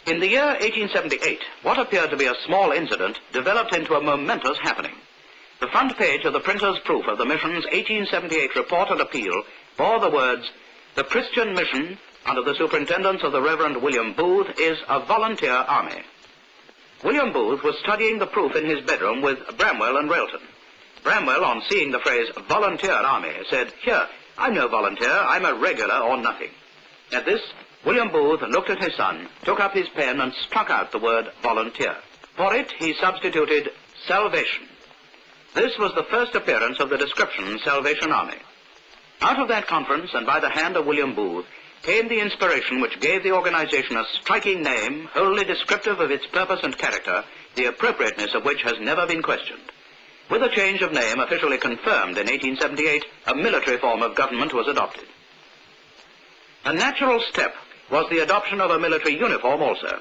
In the year 1878, what appeared to be a small incident developed into a momentous happening. The front page of the printer's proof of the mission's 1878 report and appeal bore the words, "The Christian mission, under the superintendence of the Reverend William Booth, is a volunteer army." William Booth was studying the proof in his bedroom with Bramwell and Railton. Bramwell, on seeing the phrase volunteer army, said, "Here, I'm no volunteer, I'm a regular or nothing." At this, William Booth looked at his son, took up his pen and struck out the word volunteer. For it, he substituted salvation. This was the first appearance of the description Salvation Army. Out of that conference, and by the hand of William Booth, came the inspiration which gave the organization a striking name, wholly descriptive of its purpose and character, the appropriateness of which has never been questioned. With a change of name officially confirmed in 1878, a military form of government was adopted. A natural step was the adoption of a military uniform also.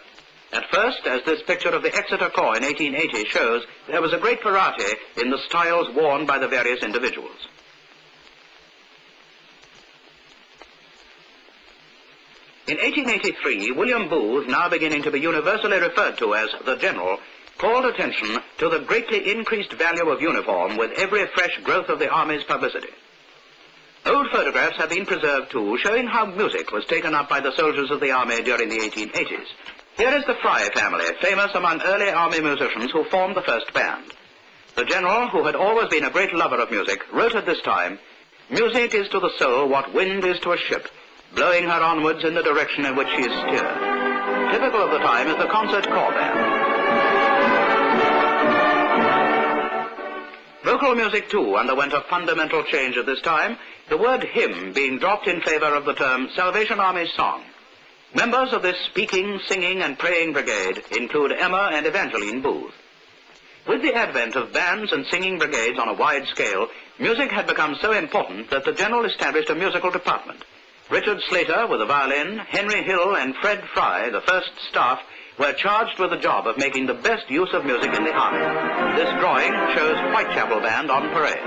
At first, as this picture of the Exeter Corps in 1880 shows, there was a great variety in the styles worn by the various individuals. In 1883, William Booth, now beginning to be universally referred to as the General, called attention to the greatly increased value of uniform with every fresh growth of the Army's publicity. Old photographs have been preserved too, showing how music was taken up by the soldiers of the Army during the 1880s. Here is the Fry family, famous among early Army musicians who formed the first band. The General, who had always been a great lover of music, wrote at this time, "Music is to the soul what wind is to a ship, blowing her onwards in the direction in which she is steered." Typical of the time is the concert corps band. Vocal music, too, underwent a fundamental change at this time, the word hymn being dropped in favor of the term Salvation Army song. Members of this speaking, singing, and praying brigade include Emma and Evangeline Booth. With the advent of bands and singing brigades on a wide scale, music had become so important that the General established a musical department. Richard Slater with the violin, Henry Hill and Fred Fry, the first staff, were charged with the job of making the best use of music in the Army. This drawing shows Whitechapel Band on parade.